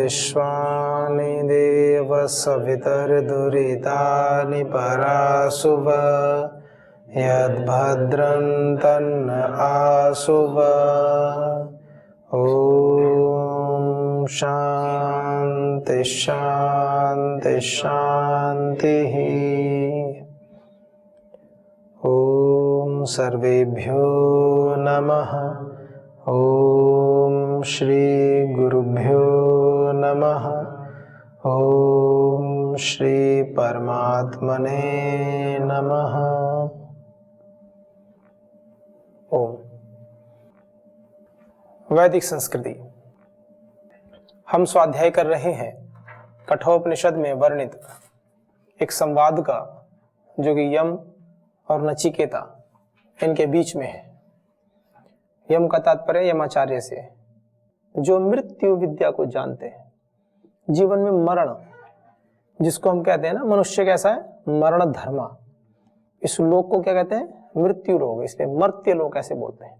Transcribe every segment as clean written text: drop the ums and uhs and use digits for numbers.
विश्वानि देव सवितर्दुरितानि पराशुव यद्भद्रं तन्न आशुव। ॐ शान्ति शान्ति शान्तिः। ॐ सर्वेभ्यो नमः। ॐ श्री गुरुभ्यो नमः। ॐ श्री परमात्मने नमः। ओम। वैदिक संस्कृति। हम स्वाध्याय कर रहे हैं कठोपनिषद में वर्णित एक संवाद का, जो कि यम और नचिकेता इनके बीच में है। यम का तात्पर्य यमाचार्य से, जो मृत्यु विद्या को जानते हैं। जीवन में मरण, जिसको हम कहते हैं ना, मनुष्य कैसा है, मरण धर्मा। इस लोक को क्या कहते हैं, मृत्यु लोक, इसलिए मर्त्य लोक ऐसे बोलते हैं,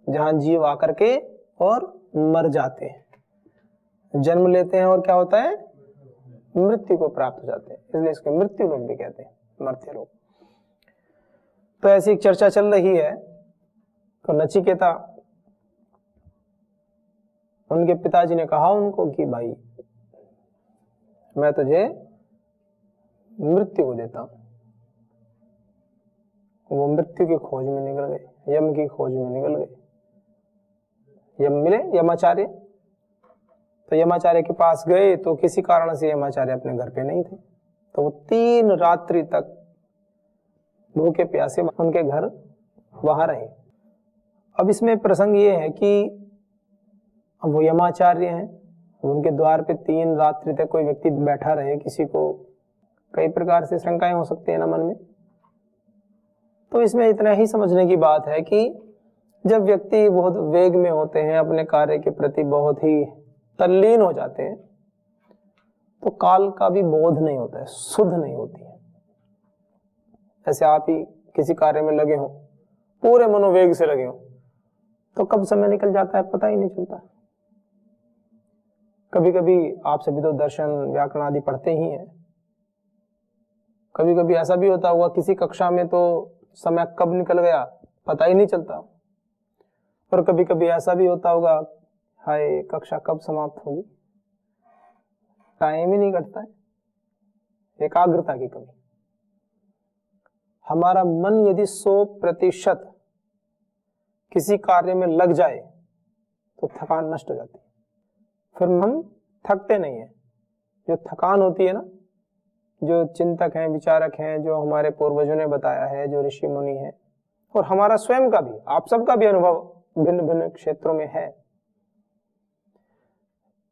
जहां जीव आकर के और मर जाते हैं, जन्म लेते हैं और क्या होता है, मृत्यु को प्राप्त हो जाते हैं, इसलिए इसको मृत्यु लोक भी कहते हैं, मर्त्य लोक। तो ऐसी एक चर्चा चल रही है। तो नचिकेता, उनके पिताजी ने कहा उनको कि भाई मैं तुझे मृत्यु को देता हूं। वो मृत्यु की खोज में निकल गए, यम की खोज में निकल गए। यम मिले, यमाचार्य। तो यमाचार्य के पास गए तो किसी कारण से यमाचार्य अपने घर पे नहीं थे, तो वो 3 रात्रि तक भूखे प्यासे उनके घर वहां रहे। अब इसमें प्रसंग ये है कि वो यमाचार्य हैं, उनके द्वार पे 3 रात्रि तक कोई व्यक्ति बैठा रहे, किसी को कई प्रकार से शंकाएं हो सकती है ना मन में। तो इसमें इतना ही समझने की बात है कि जब व्यक्ति बहुत वेग में होते हैं, अपने कार्य के प्रति बहुत ही तल्लीन हो जाते हैं, तो काल का भी बोध नहीं होता है, सुध नहीं होती है। ऐसे आप ही किसी कार्य में लगे हो, पूरे मनोवेग से लगे हो, तो कब समय निकल जाता है पता ही नहीं चलता। कभी कभी आप सभी तो दर्शन व्याकरण आदि पढ़ते ही हैं, कभी कभी ऐसा भी होता होगा किसी कक्षा में तो समय कब निकल गया पता ही नहीं चलता, और कभी कभी ऐसा भी होता होगा, हाय कक्षा कब समाप्त होगी, टाइम ही नहीं कटता है। एकाग्रता की कमी। हमारा मन यदि 100% किसी कार्य में लग जाए तो थकान नष्ट हो जाती है, फिर हम थकते नहीं है। जो थकान होती है ना, जो चिंतक हैं, विचारक हैं, जो हमारे पूर्वजों ने बताया है, जो ऋषि मुनि हैं, और हमारा स्वयं का भी, आप सबका भी अनुभव भिन्न भिन्न क्षेत्रों में है।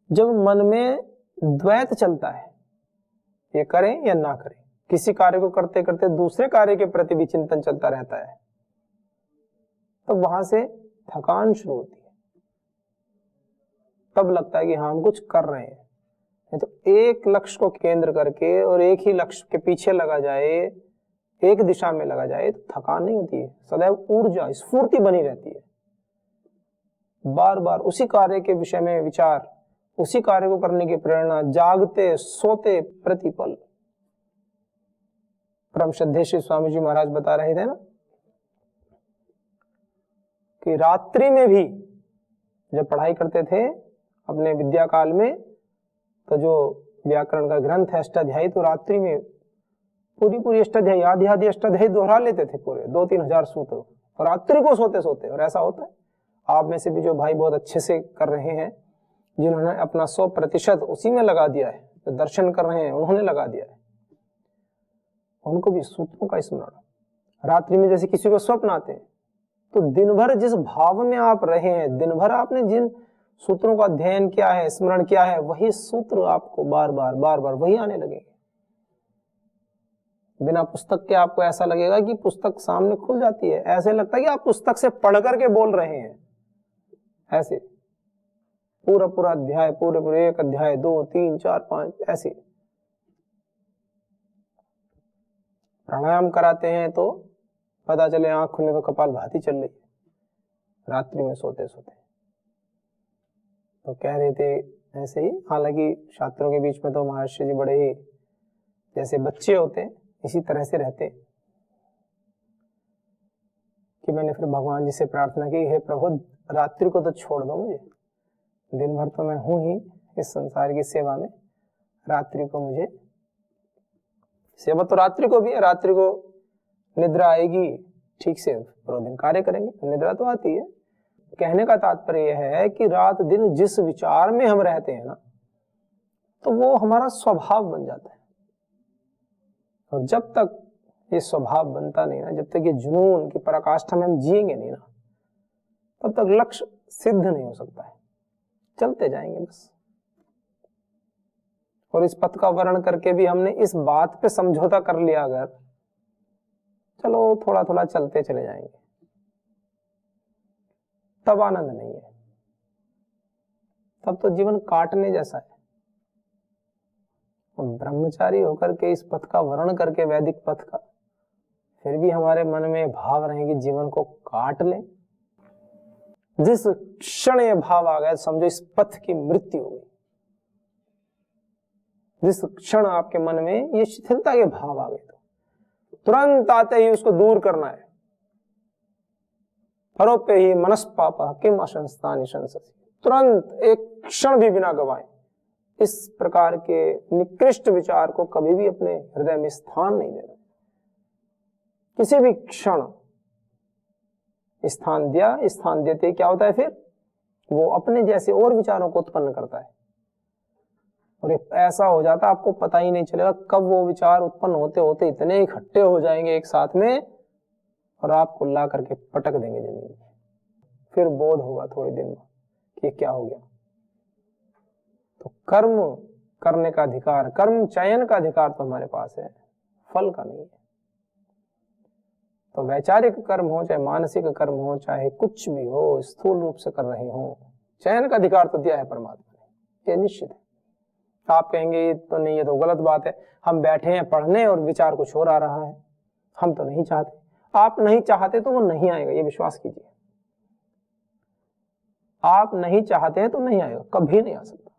जब मन में द्वैत चलता है, ये करें या ना करें, किसी कार्य को करते करते दूसरे कार्य के प्रति भी चिंतन चलता रहता है, तो वहां से थकान शुरू होती है। तब लगता है कि हाँ हम कुछ कर रहे हैं। तो एक लक्ष्य को केंद्र करके और एक ही लक्ष्य के पीछे लगा जाए, एक दिशा में लगा जाए, तो थकान नहीं होती है, सदैव ऊर्जा स्फूर्ति बनी रहती है। बार बार उसी कार्य के विषय में विचार, उसी कार्य को करने की प्रेरणा, जागते सोते प्रतिपल। परम श्रद्धेय श्री स्वामी जी महाराज बता रहे थे ना कि रात्रि में भी जब पढ़ाई करते थे अपने विद्या काल में, तो जो व्याकरण का ग्रंथ है अष्टाध्यायी, तो रात्रि में पूरी अष्टाध्यायी, आधी अष्टाध्यायी दोहरा लेते थे, पूरे 2-3 हजार सूत्र, और रात्रि को सोते सोते। और ऐसा होता है, आप में से भी जो भाई बहुत अच्छे से कर रहे हैं, जिन्होंने अपना 100% उसी में लगा दिया है, जो दर्शन कर रहे हैं उन्होंने लगा दिया है, उनको भी सूत्रों का स्मरण। रात्रि में जैसे किसी को स्वप्न आते हैं, तो दिन भर जिस भाव में आप रहे हैं, दिन भर आपने जिन सूत्रों का अध्ययन किया है, स्मरण किया है, वही सूत्र आपको बार बार वही आने लगेंगे। बिना पुस्तक के आपको ऐसा लगेगा कि पुस्तक सामने खुल जाती है, ऐसे लगता है कि आप पुस्तक से पढ़ करके बोल रहे हैं। ऐसे पूरा अध्याय, पूरे 1 अध्याय, 2, 3, 4, 5 ऐसे। प्राणायाम कराते हैं तो पता चले आंख खुलने तो कपाल भाती चल रही है, रात्रि में सोते सोते। तो कह रहे थे ऐसे ही, हालांकि छात्रों के बीच में तो महर्षि जी बड़े ही जैसे बच्चे होते हैं इसी तरह से रहते, कि मैंने फिर भगवान जी से प्रार्थना की, हे प्रभु रात्रि को तो छोड़ दो मुझे, दिन भर तो मैं हूं ही इस संसार की सेवा में, रात्रि को मुझे, सेवा तो रात्रि को भी है, रात्रि को निद्रा आएगी ठीक से, पूरा दिन कार्य करेंगे तो निद्रा तो आती है। कहने का तात्पर्य यह है कि रात दिन जिस विचार में हम रहते हैं ना, तो वो हमारा स्वभाव बन जाता है, और जब तक ये स्वभाव बनता नहीं ना, जब तक ये जुनून की पराकाष्ठा में हम जिएंगे नहीं ना, तब तक लक्ष्य सिद्ध नहीं हो सकता है, चलते जाएंगे बस। और इस पथ का वर्णन करके भी हमने इस बात पे समझौता कर लिया, अगर चलो थोड़ा थोड़ा चलते चले जाएंगे, तब आनंद नहीं है, तब तो जीवन काटने जैसा है। ब्रह्मचारी होकर के इस पथ का वर्णन करके, वैदिक पथ का, फिर भी हमारे मन में भाव रहे कि जीवन को काट लें, जिस क्षण ये भाव आ गया समझो इस पथ की मृत्यु हो गई। जिस क्षण आपके मन में ये शिथिलता के भाव आ गए तो तुरंत आते ही उसको दूर करना है। परोपे ही मनस्पापा किम अशंस्तानि शंससि, तुरंत एक क्षण भी बिना गवाए इस प्रकार के निकृष्ट विचार को कभी भी अपने हृदय में स्थान नहीं देना। किसी भी क्षण स्थान दिया, स्थान देते क्या होता है, फिर वो अपने जैसे और विचारों को उत्पन्न करता है, और ऐसा हो जाता है आपको पता ही नहीं चलेगा कब वो विचार उत्पन्न होते होते इतने इकट्ठे हो जाएंगे एक साथ में, और आपको ला करके पटक देंगे जमीन में। फिर बोध होगा थोड़ी देर में कि क्या हो गया। तो कर्म करने का अधिकार, कर्म चयन का अधिकार तो हमारे पास है, फल का नहीं है। तो वैचारिक कर्म हो, चाहे मानसिक कर्म हो, चाहे कुछ भी हो, स्थूल रूप से कर रहे हो, चयन का अधिकार तो दिया है परमात्मा ने, ये निश्चित है। आप कहेंगे ये तो नहीं, ये तो गलत बात है, हम बैठे हैं पढ़ने और विचार कुछ और आ रहा है, हम तो नहीं चाहते। आप नहीं चाहते तो वो नहीं आएगा, ये विश्वास कीजिए। आप नहीं चाहते हैं तो नहीं आएगा, कभी नहीं आ सकता।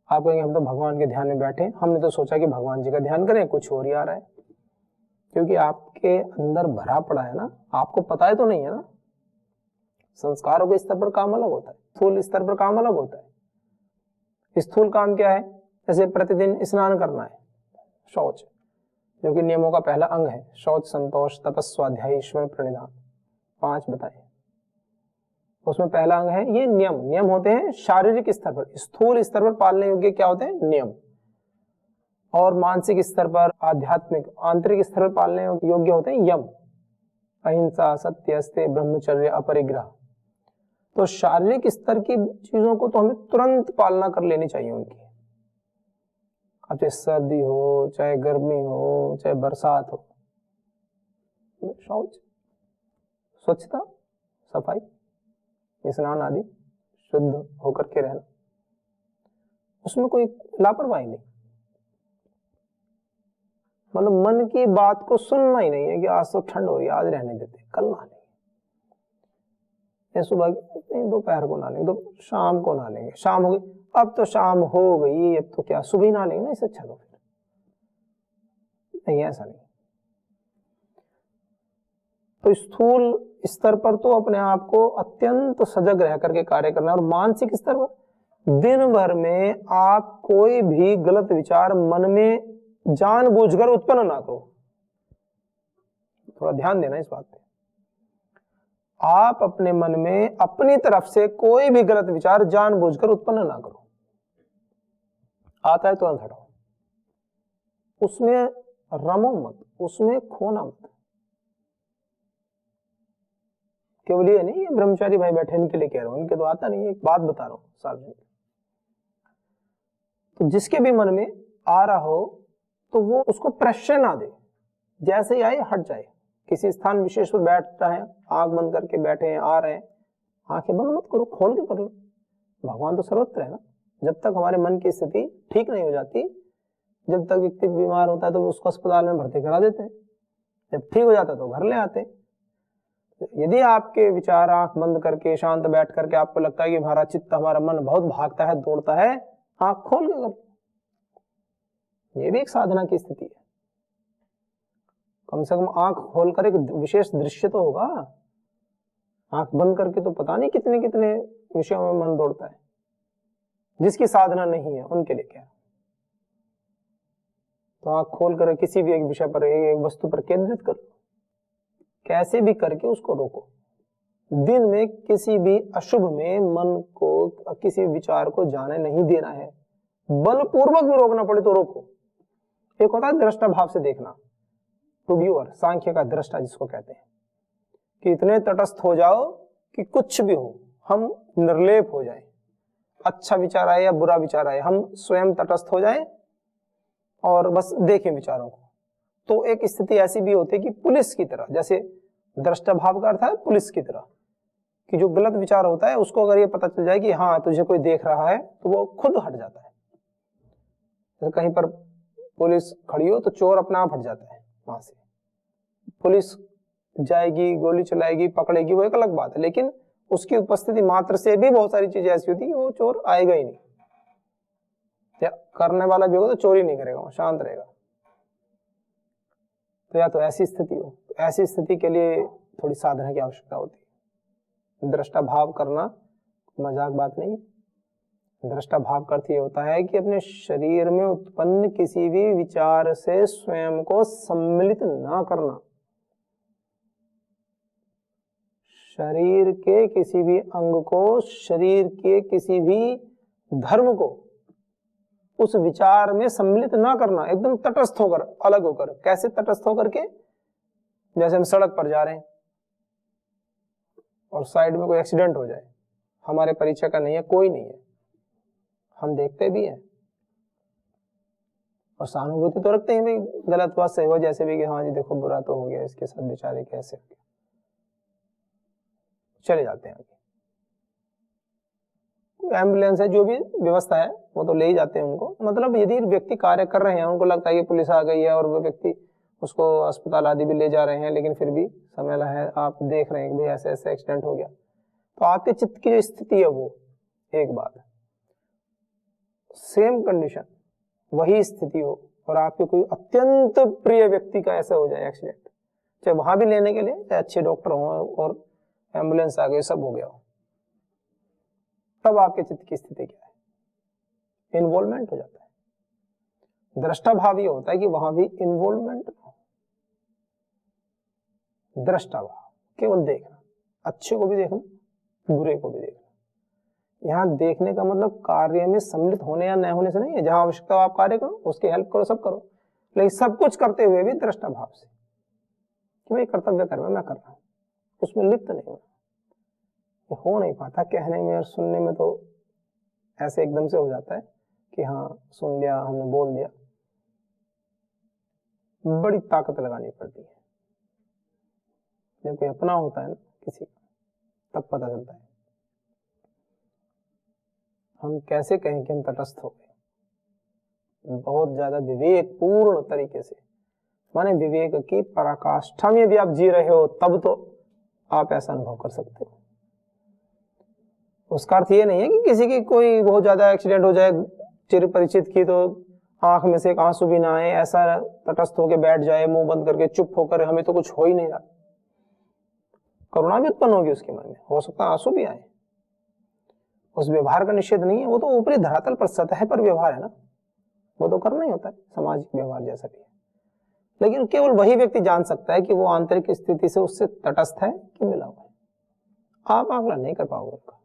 आप कहेंगे हम तो भगवान के ध्यान में बैठे, हमने तो सोचा कि भगवान जी का ध्यान करें, कुछ और ही आ रहा है। क्योंकि आपके अंदर भरा पड़ा है ना, आपको पता है तो नहीं है ना। संस्कारों के स्तर पर काम अलग होता है, स्थूल स्तर पर काम अलग होता है। स्थूल काम क्या है, जैसे प्रतिदिन स्नान करना है, शौच, जो कि नियमों का पहला अंग है। शौच, संतोष, तपस, स्वाध्याय, ईश्वर प्रणिधान, 5 बताए। उसमें पहला अंग है ये नियम। नियम होते हैं शारीरिक स्तर पर, स्थूल स्तर पर पालने योग्य क्या होते हैं, नियम। और मानसिक स्तर पर, आध्यात्मिक, आंतरिक स्तर पर पालने योग्य होते हैं यम। अहिंसा, सत्य, अस्तेय, ब्रह्मचर्य, अपरिग्रह। तो शारीरिक स्तर की चीजों को तो हमें तुरंत पालना कर लेनी चाहिए उनकी। अब चाहे सर्दी हो, चाहे गर्मी हो, चाहे बरसात हो, शौच, स्वच्छता, सफाई, स्नान आदि शुद्ध होकर के रहना, उसमें कोई लापरवाही नहीं। मतलब मन की बात को सुनना ही नहीं है कि आज तो ठंड हो रही है, आज रहने देते, कल नहा लेंगे, या सुबह नहीं दोपहर को नहा लेंगे, तो शाम को नहा लेंगे, शाम हो गई, अब तो शाम हो गई, अब तो क्या सुबह नहा लेंगे ना, इससे अच्छा तो फिर नहीं, ऐसा नहीं। तो स्थूल स्तर पर तो अपने आप को अत्यंत सजग रह करके कार्य करना है। और मानसिक स्तर पर दिन भर में आप कोई भी गलत विचार मन में जानबूझकर उत्पन्न ना करो। थोड़ा ध्यान देना इस बात पे। आप अपने मन में अपनी तरफ से कोई भी गलत विचार जानबूझकर उत्पन्न ना करो। आता है तुरंत हटाओ, उसमें रमो मत, उसमें खोना मत। केवल ये नहीं, ये ब्रह्मचारी भाई बैठे इनके लिए कह रहा हूं, इनके तो आता नहीं है, एक बात बता रहा हूं सार्वजनिक। तो जिसके भी मन में आ रहा हो तो वो उसको प्रश्रय ना दे, जैसे ही आए हट जाए। किसी स्थान विशेष पर बैठ रहे हैं, आंख बंद करके बैठे हैं, आ रहे हैं, आंखें बंद मत करो, खोल के कर लो। भगवान तो सर्वत्र है ना। जब तक हमारे मन की स्थिति ठीक नहीं हो जाती, जब तक व्यक्ति बीमार होता है तो उसको अस्पताल में भर्ती करा देते हैं, जब ठीक हो जाता है तो घर ले आते हैं। यदि आपके विचार आंख बंद करके शांत बैठ करके आपको लगता है कि हमारा चित्त, हमारा मन बहुत भागता है, दौड़ता है, आंख खोल के करो। ये भी एक साधना की स्थिति है। कम से कम आंख खोलकर एक विशेष दृश्य तो होगा। आंख बंद करके तो पता नहीं कितने कितने विषयों में मन दौड़ता है। जिसकी साधना नहीं है उनके लिए क्या। तो आंख खोल कर किसी भी एक विषय पर, एक वस्तु पर केंद्रित करो, कैसे भी करके उसको रोको। दिन में किसी भी अशुभ में मन को, किसी विचार को जाने नहीं देना है। बलपूर्वक भी रोकना पड़े तो रोको। एक होता है दृष्टा भाव से देखना, टू व्यूअर, सांख्य का दृष्टा जिसको कहते हैं, कि इतने तटस्थ हो जाओ कि कुछ भी हो हम निर्लेप हो जाएं। अच्छा विचार आए या बुरा विचार आए, हम स्वयं तटस्थ हो जाएं और बस देखें विचारों को। तो एक स्थिति ऐसी भी होती है कि पुलिस की तरह, जैसे दृष्टा भाव का अर्थ है पुलिस की तरह, कि जो गलत विचार होता है उसको अगर ये पता चल जाए कि हाँ तुझे कोई देख रहा है, तो वो खुद हट जाता है। जैसे कहीं पर पुलिस खड़ी हो तो चोर अपना आप हट जाता है वहां से। पुलिस जाएगी, गोली चलाएगी, पकड़ेगी, वो एक अलग बात है, लेकिन उसकी उपस्थिति मात्र से भी बहुत सारी चीजें ऐसी होती है कि वो चोर आएगा ही नहीं। या करने वाला भी होगा तो चोरी नहीं करेगा, वो शांत रहेगा। तो या तो ऐसी स्थिति हो, तो ऐसी स्थिति के लिए थोड़ी साधना की आवश्यकता होती है। दृष्टा भाव करना मजाक बात नहीं है। दृष्टा भाव का अर्थ ये होता है कि अपने शरीर में उत्पन्न किसी भी विचार से स्वयं को सम्मिलित ना करना। शरीर के किसी भी अंग को, शरीर के किसी भी धर्म को उस विचार में सम्मिलित ना करना, एकदम तटस्थ होकर, अलग होकर। कैसे तटस्थ होकर के? जैसे हम सड़क पर जा रहे हैं और साइड में कोई एक्सीडेंट हो जाए, हमारे परिचय का नहीं है, कोई नहीं है, हम देखते भी हैं और सहानुभूति तो रखते हैं, भाई गलत हुआ सही हुआ, जैसे भी कि हाँ जी देखो बुरा तो हो गया, इसके साथ बेचारे कैसे हो गया, चले जाते हैं आगे। एम्बुलेंस है, जो भी व्यवस्था है वो तो ले ही जाते हैं उनको। मतलब यदि व्यक्ति कार्य कर रहे हैं, उनको लगता है कि पुलिस आ गई है और वो व्यक्ति उसको अस्पताल आदि भी ले जा रहे हैं, लेकिन फिर भी समय है, आप देख रहे हैं कि भाई ऐसे ऐसे एक्सीडेंट हो गया, तो आपके चित्त की जो स्थिति है वो एक बात है। सेम कंडीशन, वही स्थिति हो और आपके कोई अत्यंत प्रिय व्यक्ति का ऐसा हो जाए एक्सीडेंट, चाहे वहां भी लेने के लिए चाहे अच्छे डॉक्टर हो और एम्बुलेंस आ गई, सब हो गया हो, तब आपके चित्त की स्थिति क्या है? इन्वॉल्वमेंट हो जाता है। दृष्टा भाव ये होता है कि वहां भी इन्वॉल्वमेंट हो। दृष्टा भाव केवल देखना, अच्छे को भी देखना, बुरे को भी देखना। यहां देखने का मतलब कार्य में सम्मिलित होने या न होने से नहीं है। जहां आवश्यकता हो आप कार्य करो, उसकी हेल्प करो, सब करो, लेकिन सब कुछ करते हुए भी दृष्टा भाव से कि भाई कर्तव्य कर्म मैं कर रहा हूं, उसमें लिप्त नहीं होना। हो नहीं पाता कहने में और सुनने में, तो ऐसे एकदम से हो जाता है कि हाँ सुन लिया, हमने बोल दिया। बड़ी ताकत लगानी पड़ती है। जब कोई अपना होता है ना किसी का, तब पता चलता है। हम कैसे कहें कि हम तटस्थ हो गए? बहुत ज्यादा विवेक पूर्ण तरीके से, माने विवेक की पराकाष्ठा में यदि आप जी रहे हो, तब तो आप ऐसा अनुभव कर सकते हो। उसका अर्थ ये नहीं है कि किसी की कोई बहुत ज्यादा एक्सीडेंट हो जाए, चिर परिचित की, तो आंख में से एक आंसू भी ना आए, ऐसा तटस्थ होकर बैठ जाए, मुंह बंद करके चुप होकर, हमें तो कुछ हो ही नहीं रहा। करुणा भी उत्पन्न होगी उसके मन में, हो सकता है आंसू भी आए। उस व्यवहार का निषेध नहीं है, वो तो ऊपरी धरातल पर, सतह पर व्यवहार है ना, वो तो करना ही होता है, सामाजिक व्यवहार जैसा भी है। लेकिन केवल वही व्यक्ति जान सकता है कि वो आंतरिक स्थिति से उससे तटस्थ है कि मिला हुआ है। आप आकलन नहीं कर पाओगे उसका।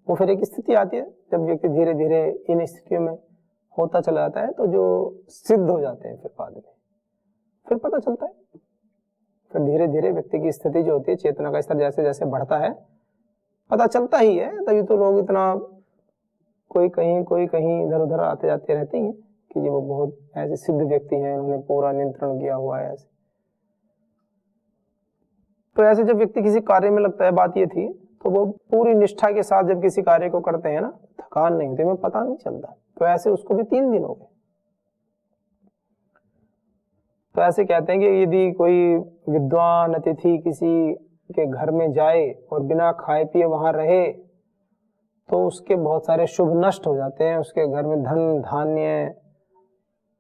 वो फिर एक स्थिति आती है जब व्यक्ति धीरे धीरे इन स्थितियों में होता चला जाता है, तो जो सिद्ध हो जाते हैं फिर बाद में, फिर पता चलता है। फिर धीरे धीरे व्यक्ति की स्थिति जो होती है, चेतना का स्तर जैसे जैसे बढ़ता है, पता चलता ही है। तभी तो लोग इतना कोई कहीं इधर उधर आते जाते रहते हैं कि जी वो बहुत ऐसे सिद्ध व्यक्ति हैं, उन्होंने पूरा नियंत्रण किया हुआ है ऐसे। तो ऐसे जब व्यक्ति किसी कार्य में लगता है, बात ये थी, तो वो पूरी निष्ठा के साथ जब किसी कार्य को करते हैं ना, थकान नहीं होती, में पता नहीं चलता। तो ऐसे उसको भी 3 दिन हो गए। तो ऐसे कहते हैं कि यदि कोई विद्वान अतिथि किसी के घर में जाए और बिना खाए पिए वहां रहे तो उसके बहुत सारे शुभ नष्ट हो जाते हैं, उसके घर में धन धान्य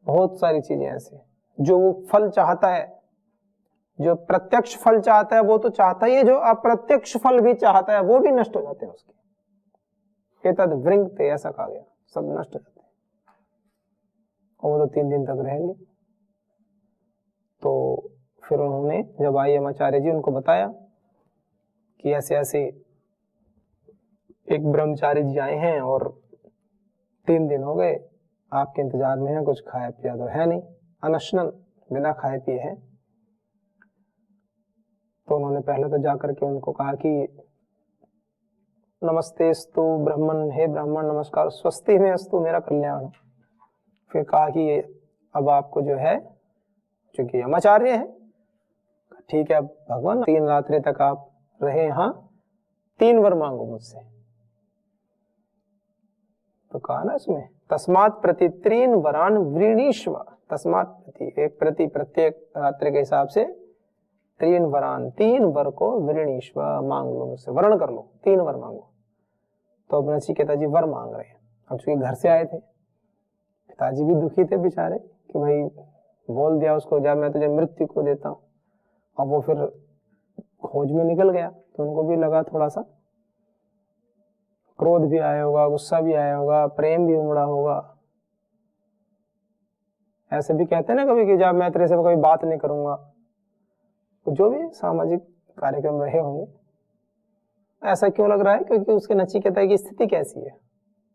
बहुत सारी चीजें ऐसे जो वो फल चाहता है, जो प्रत्यक्ष फल चाहता है वो तो चाहता ही है, जो अप्रत्यक्ष फल भी चाहता है वो भी नष्ट हो जाते हैं उसके। एतद वृंगते, ऐसा कहा गया, सब नष्ट हो जाते हैं। और वो तो 3 दिन तक रहेंगे। तो फिर उन्होंने जब आई आचार्य जी उनको बताया कि ऐसे ऐसे एक ब्रह्मचारी जी आए हैं और 3 दिन हो गए आपके इंतजार में है, कुछ खाया पिया तो है नहीं, अनशनन, बिना खाए पिए हैं। तो उन्होंने पहले तो जाकर के उनको कहा कि नमस्तेस्तु ब्राह्मण, हे ब्राह्मण नमस्कार, स्वस्ति में अस्तु, मेरा कल्याण। फिर कहा कि अब आपको जो है, चूंकि यमाचार्य है, ठीक है भगवान 3 रात्रि तक आप रहे यहाँ, 3 वर मांगो मुझसे। तो कहा ना इसमें, तस्मात् प्रति 3 वरान वृणीष्व, तस्मात् प्रति, एक प्रति प्रत्येक रात्रि के हिसाब से 3 वरान, 3 वर को वृणीष्व, मांग लो मुझसे, वर्ण कर लो, 3 वर मांगो। तो अब नचिकेता जी वर मांग रहे हैं। अब चूंकि घर से आए थे, पिताजी भी दुखी थे बेचारे कि भाई बोल दिया उसको, जा मैं तुझे मृत्यु को देता हूँ। अब वो फिर खोज में निकल गया तो उनको भी लगा, थोड़ा सा क्रोध भी आया होगा, गुस्सा भी आया होगा, प्रेम भी उमड़ा होगा। ऐसे भी कहते हैं ना कभी कि जब मैं तेरे से कभी बात नहीं करूंगा, जो भी सामाजिक कार्यक्रम रहे होंगे। ऐसा क्यों लग रहा है? क्योंकि उसके नचिकेता की स्थिति कैसी है।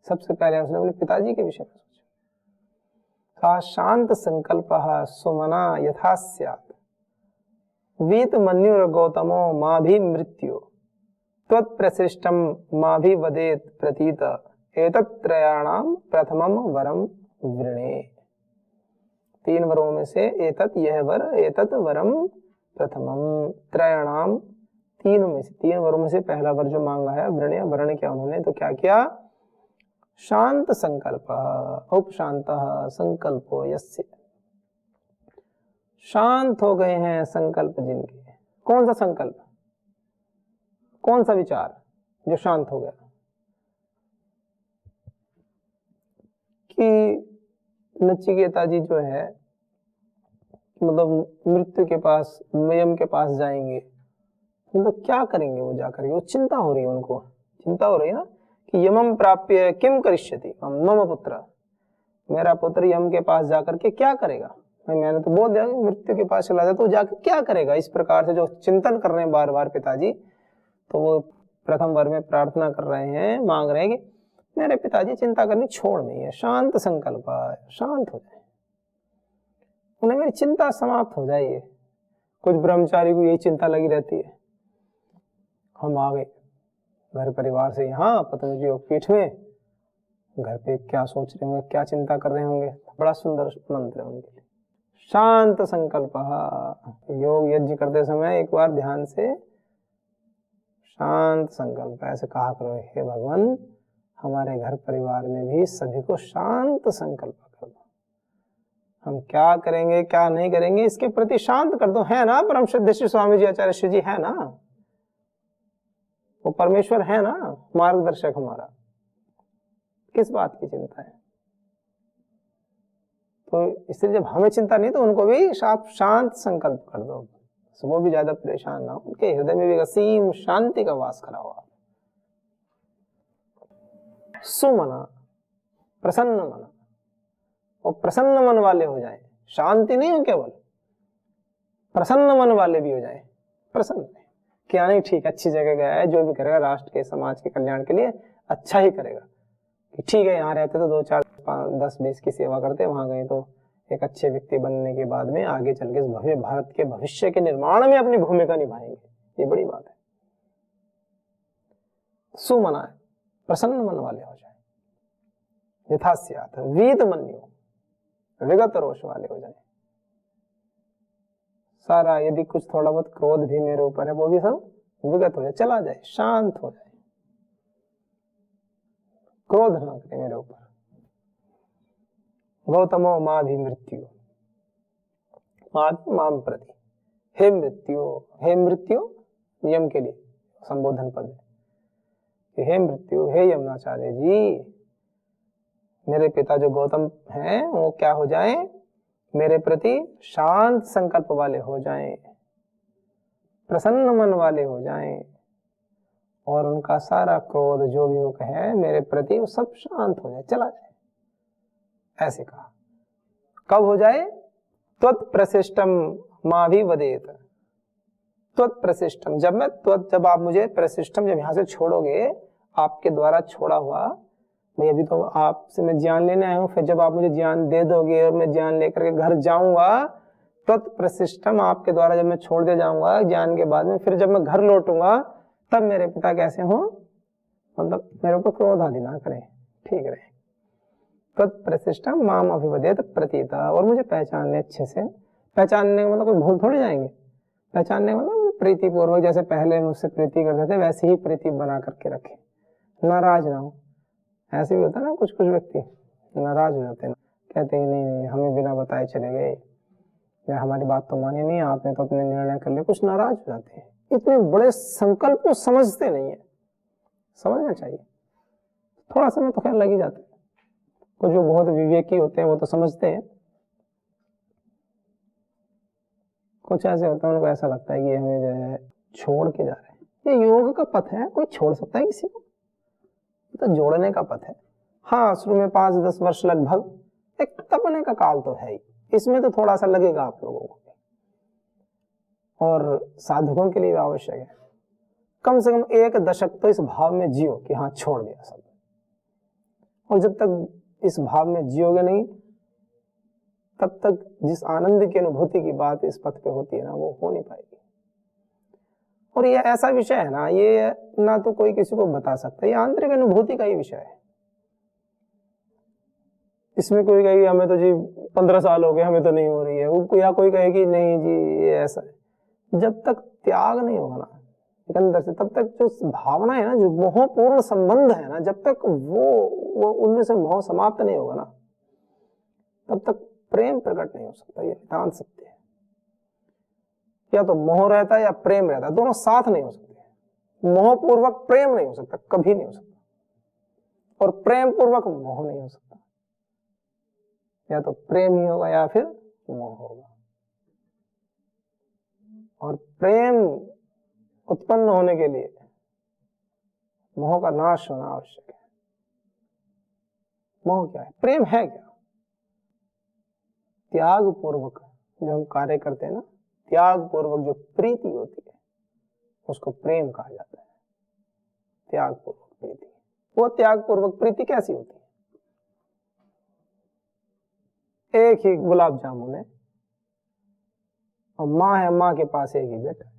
सबसे पहले उसने अपने पिताजी के विषय में सोचा। शांत संकल्प सुमना यथा स्यात्, वीत मन्युर गौतमो माँ भी मृत्यु, त्वत्प्रसृष्टम माँ भी वदेत प्रतीत, एतत्त्रयाणाम प्रथमम वरम वृणे। 3 वरों में से एतत्, यह वर, एतत् वरम प्रथमम, त्रयाणाम, 3 में से, 3 वरों में से पहला वर जो मांगा है वृणे। वर्ण किया उन्होंने, तो क्या किया? शांत संकल्प, उपशांत संकल्पो यस्य, शांत हो गए हैं संकल्प जिनके। कौन सा संकल्प, कौन सा विचार जो शांत हो गया? कि नचिकेता जी जो है, मतलब मृत्यु के पास, यम के पास जाएंगे, मतलब क्या करेंगे वो जाकर के? वो चिंता हो रही है उनको, चिंता हो रही है ना कि यमम प्राप्य किम करिष्यति मम पुत्र, मेरा पुत्र यम के पास जाकर के क्या करेगा? मैंने तो बोल दिया मृत्यु के पास चला जाए तो जाकर क्या करेगा? इस प्रकार से जो चिंतन कर रहे हैं बार बार पिताजी, तो वो प्रथम वर में प्रार्थना कर रहे हैं, मांग रहे हैं कि मेरे पिताजी चिंता करनी छोड़ दी है, शांत संकल्प, शांत हो जाए, उन्हें मेरी चिंता समाप्त हो जाए। कुछ ब्रह्मचारी को यही चिंता लगी रहती है, हम आ गए घर परिवार से यहाँ पतंजलि जी योग पीठ में, घर पे क्या सोच रहे होंगे, क्या चिंता कर रहे होंगे। बड़ा सुंदर मंत्र है उनके लिए, शांत संकल्प। योग यज्ञ करते समय एक बार ध्यान से शांत संकल्प ऐसे कहा करो, हे भगवान हमारे घर परिवार में भी सभी को शांत संकल्प कर दो, हम क्या करेंगे क्या नहीं करेंगे इसके प्रति शांत कर दो। है ना परम श्रद्धेय श्री स्वामी जी आचार्य श्री जी, है ना, वो परमेश्वर है ना मार्गदर्शक हमारा, किस बात की चिंता है? तो इसलिए जब हमें चिंता नहीं तो उनको भी आप शांत संकल्प कर दो, वो भी ज्यादा परेशान ना हो, उनके हृदय में भी असीम शांति का वास करा हुआ। सुमना, प्रसन्न मन, और प्रसन्न मन वाले हो जाए, शांति नहीं हो केवल, प्रसन्न मन वाले भी हो जाए। प्रसन्न क्या नहीं, ठीक अच्छी जगह गया है, जो भी करेगा राष्ट्र के समाज के कल्याण के लिए अच्छा ही करेगा। कि ठीक है यहाँ रहते तो 2 4 5 10 20 की सेवा करते, वहां गए तो एक अच्छे व्यक्ति बनने के बाद में आगे चल के भव्य भारत के भविष्य के निर्माण में अपनी भूमिका निभाएंगे, ये बड़ी बात है। सुमना है, प्रसन्न मन वाले हो जाए, यथा स्यात् वीत मन्यु, विगत रोष वाले हो जाए। सारा यदि कुछ थोड़ा बहुत क्रोध भी मेरे ऊपर है वो भी सब विगत हो जाए, चला जाए, शांत हो जाए, क्रोध ना करे मेरे ऊपर। गौतमो माँ भी मृत्यु, माभि माम प्रति, हे मृत्यु, हे मृत्यु यम के लिए संबोधन पद है कि हे मृत्यु, हे यमनाचार्य जी, मेरे पिता जो गौतम हैं वो क्या हो जाएं, मेरे प्रति शांत संकल्प वाले हो जाएं, प्रसन्न मन वाले हो जाएं, और उनका सारा क्रोध जो भी वो कहे मेरे प्रति वो सब शांत हो जाए, चला जाए। ऐसे कहा। कब हो जाए? त्वत्प्रशिष्टम माभि वदेत। त्वत्प्रशिष्टम, जब आप मुझे प्रशिष्टम, जब यहाँ से छोड़ोगे, आपके द्वारा छोड़ा हुआ, भाई अभी तो आपसे मैं ज्ञान लेने आया हूँ, फिर जब आप मुझे ज्ञान दे दोगे और मैं ज्ञान लेकर के घर जाऊंगा, त्वत्प्रशिष्टम, आपके द्वारा जब मैं छोड़ दे जाऊंगा ज्ञान के बाद में, फिर जब मैं घर लौटूंगा तब मेरे पिता कैसे हों, मतलब मेरे ऊपर क्रोध आदि ना करें, ठीक रहे। तत्प्रशिष्टम माम अभिवदेत प्रतीता, और मुझे पहचान ले अच्छे से। पहचानने का मतलब कोई भूल थोड़ी जाएंगे, पहचानने का मतलब प्रीति पूर्वक, जैसे पहले मुझसे प्रीति करते थे वैसे ही प्रीति बना करके रखे, नाराज ना हो। ऐसे भी होता है ना, कुछ कुछ व्यक्ति नाराज हो जाते हैं, कहते हैं नहीं नहीं हमें बिना बताए चले गए, या हमारी बात तो मानी नहीं, आपने तो अपने निर्णय कर लिया, कुछ नाराज हो जाते हैं। इतने बड़े संकल्प को समझते नहीं है, समझना चाहिए। थोड़ा समय तो खैर लग ही जाता है, कुछ जो बहुत विवेकी होते हैं वो तो समझते हैं, कुछ ऐसे होते हैं उनको ऐसा लगता है कि हमें जो है छोड़ के जा रहे हैं। ये योग का पथ है, कोई छोड़ सकता है किसी को? तो जोड़ने का पथ है। हाँ, शुरू में 5-10 वर्ष लगभग एक तपने का काल तो है ही, इसमें तो थोड़ा सा लगेगा आप लोगों को, और साधकों के लिए आवश्यक है। कम से कम 1 दशक तो इस भाव में जियो कि हाँ छोड़ दिया सब, और जब तक इस भाव में जियोगे नहीं, तब तक जिस आनंद की अनुभूति की बात इस पथ पे होती है ना, वो हो नहीं पाएगी। और ये ऐसा विषय है ना, ये ना तो कोई किसी को बता सकता, ये आंतरिक अनुभूति का ही विषय है। इसमें कोई कहेगी हमें तो जी 15 साल हो गए हमें तो नहीं हो रही है, या कोई कहेगी नहीं जी ये ऐसा है। जब तक त्याग नहीं होगा ना अंदर से, तब तक जो भावना है ना, जो मोहपूर्ण संबंध है ना, जब तक वो उनमें से मोह समाप्त नहीं होगा ना, तब तक प्रेम प्रकट नहीं हो सकता। ये नितांत सत्य है। या तो मोह रहता है या प्रेम रहता है, दोनों साथ नहीं हो सकते। मोहपूर्वक प्रेम नहीं हो सकता, कभी नहीं हो सकता, और प्रेम पूर्वक मोह नहीं हो सकता। या तो प्रेम ही होगा या फिर मोह होगा, और प्रेम उत्पन्न होने के लिए मोह का नाश होना आवश्यक है। मोह क्या है? प्रेम है क्या? त्याग पूर्वक जो हम कार्य करते हैं ना, त्याग पूर्वक जो प्रीति होती है उसको प्रेम कहा जाता है। त्याग पूर्वक प्रीति, वो त्याग पूर्वक प्रीति कैसी होती है? एक ही गुलाब जामुन है और माँ है, माँ के पास एक ही बेटा है,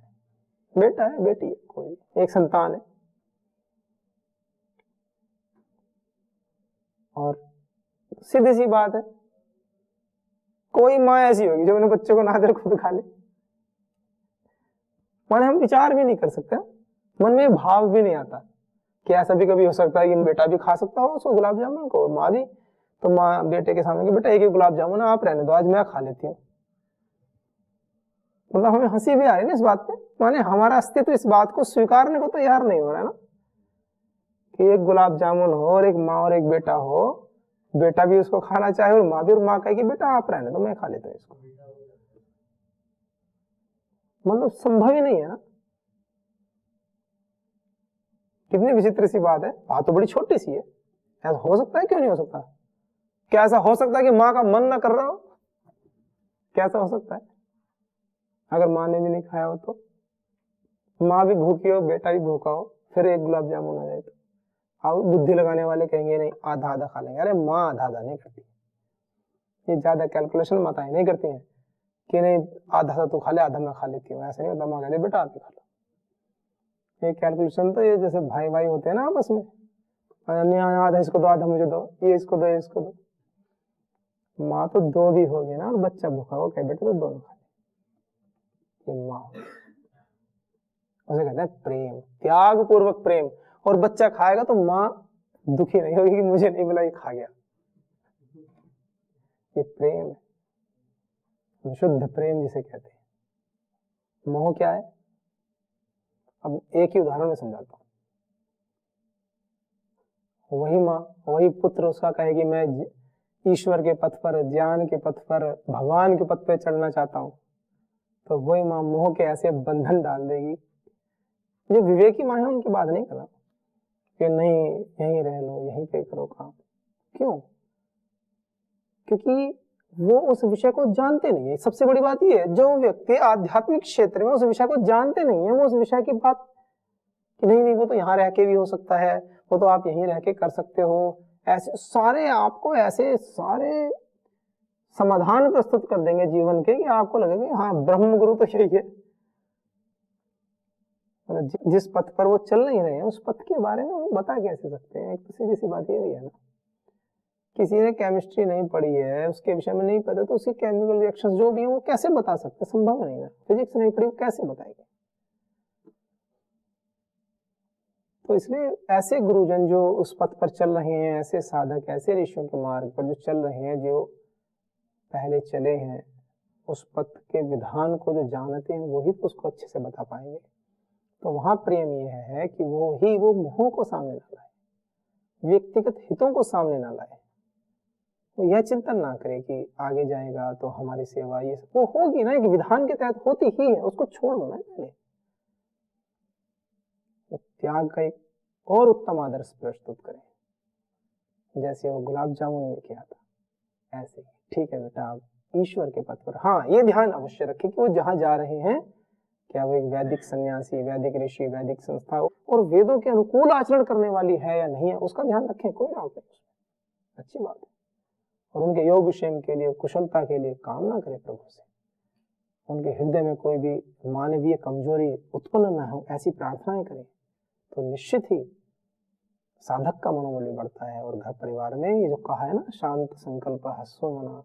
बेटा है बेटी है, कोई एक संतान है, और सीधी सी बात है, कोई माँ ऐसी होगी जो अपने बच्चे को नादर खुद खा ले। माने हम विचार भी नहीं कर सकते, मन में भाव भी नहीं आता कि ऐसा भी कभी हो सकता है कि बेटा भी खा सकता हो उसको गुलाब जामुन को, माँ भी। तो माँ बेटे के सामने कि बेटा एक ही गुलाब जामुन है, आप रहने दो, आज मैं खा लेती हूँ। मतलब हमें हंसी भी आ रही है ना इस बात पे, माने हमारा अस्तित्व इस बात को स्वीकारने को तैयार नहीं हो रहा है ना, कि एक गुलाब जामुन हो और एक माँ और एक बेटा हो, बेटा भी उसको खाना चाहे और माँ भी, और माँ कहे कि बेटा आप रहने दो मैं खा लेता हूँ इसको। मतलब संभव ही नहीं है ना। कितनी विचित्र सी बात है, बात तो बड़ी छोटी सी है। ऐसा हो सकता है? क्यों नहीं हो सकता? क्या ऐसा हो सकता है कि माँ का मन ना कर रहा हो? क्या ऐसा हो सकता है? अगर माँ ने भी नहीं खाया हो तो, माँ भी भूखी हो बेटा भी भूखा हो, फिर एक गुलाब जामुन आ जाए तो अब बुद्धि लगाने वाले कहेंगे नहीं आधा आधा खा लेंगे। अरे माँ आधा आधा नहीं करती, ये ज्यादा कैलकुलेशन माताएं नहीं करती हैं कि नहीं आधा सा तू खा ले आधा मैं खा लेती हूँ, ऐसा नहीं होता। माँ कहती बेटा आप ही खा लो। ये कैलकुलेशन तो ये जैसे भाई भाई होते हैं ना आपस में, आधा इसको दो आधा मुझे दो, ये इसको दो ये इसको दो। माँ तो दो भी होगी ना और बच्चा भूखा हो कहे बेटा तो दोनों खा ले, ये माँ उसे कहते हैं प्रेम, त्याग पूर्वक प्रेम। और बच्चा खाएगा तो माँ दुखी नहीं होगी कि मुझे नहीं मिला ये खा गया, ये प्रेम है। शुद्ध प्रेम जिसे कहते हैं। मोह क्या है? अब एक ही उदाहरण में समझाता हूं। वही माँ, वही पुत्र उसका कहे कि मैं ईश्वर के पथ पर, ज्ञान के पथ पर, भगवान के पथ पर चढ़ना चाहता हूं, तो वही माँ मोह के ऐसे बंधन डाल देगी। जो विवेकी माँ है उनकी बात नहीं कर रहा कि नहीं यहीं रह लो, यहीं पे करो काम। क्यों? क्योंकि वो उस विषय को जानते नहीं है। सबसे बड़ी बात ये है, जो व्यक्ति आध्यात्मिक क्षेत्र में उस विषय को जानते नहीं है, वो उस विषय की बात कि नहीं वो तो यहाँ रह के भी हो सकता है, वो तो आप यहीं रह के कर सकते हो, ऐसे सारे आपको ऐसे सारे समाधान प्रस्तुत कर देंगे जीवन के कि आपको लगेगा हाँ ब्रह्म गुरु तो यही है। जिस पथ पर वो चल नहीं रहे हैं उस पथ के बारे में वो बता कैसे सकते हैं? एक तो सीधी सी बात ये भी है ना, किसी ने केमिस्ट्री नहीं पढ़ी है, उसके विषय में नहीं पता, तो उसकी केमिकल रिएक्शंस जो भी है वो कैसे बता सकते? संभव नहीं है। फिजिक्स नहीं पढ़ी वो कैसे बताएंगे? तो इसलिए ऐसे गुरुजन जो उस पथ पर चल रहे हैं, ऐसे साधक, ऐसे ऋषियों के मार्ग पर जो चल रहे हैं, जो पहले चले हैं, उस पथ के विधान को जो जानते हैं वही तो उसको अच्छे से बता पाएंगे। तो वहां प्रेम यह है कि वो मोह को सामने ना लाए, व्यक्तिगत हितों को सामने ना लाए। वो यह चिंतन ना करे कि आगे जाएगा तो हमारी सेवा ये सब वो होगी ना, एक विधान के तहत होती ही है, उसको छोड़ दो ना पहले। तो त्याग का एक और उत्तम आदर्श प्रस्तुत करें, जैसे वो गुलाब जामुन में किया था, ऐसे ही ठीक है बेटा आप ईश्वर के पथ पर। हाँ ये ध्यान अवश्य रखें कि वो जहां जा रहे हैं, क्या वो एक वैदिक सन्यासी, वैदिक ऋषि, वैदिक संस्था और वेदों के अनुकूल आचरण करने वाली है या नहीं है, उसका ध्यान रखें, कोई डाउट नहीं, अच्छी बात है। और उनके योग क्षेम के लिए, कुशलता के लिए कामना करें प्रभु से, उनके हृदय में कोई भी मानवीय कमजोरी उत्पन्न न हो ऐसी प्रार्थनाएं करें, तो निश्चित ही साधक का मनोबल भी बढ़ता है। और घर परिवार में ये जो कहा है ना, शांत संकल्प हस्सो मना,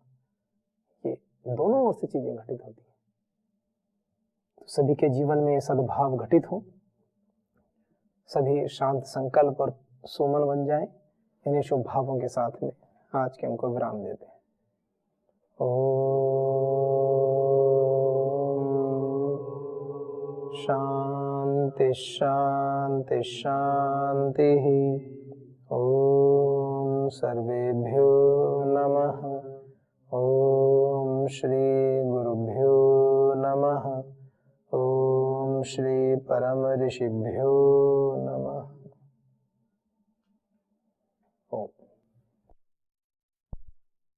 ये दोनों ओर से चीजें घटित होती है। तो सभी के जीवन में सद्भाव घटित हो, सभी शांत संकल्प और सुमन बन जाए। इन्हीं शुभ भावों के साथ में आज के हमको विराम देते हैं। शांति शांति शांति। ओम सर्वेभ्यो नमः। ओम श्री गुरुभ्यो नमः। ओम श्री परम ऋषिभ्यो नमः। ओम।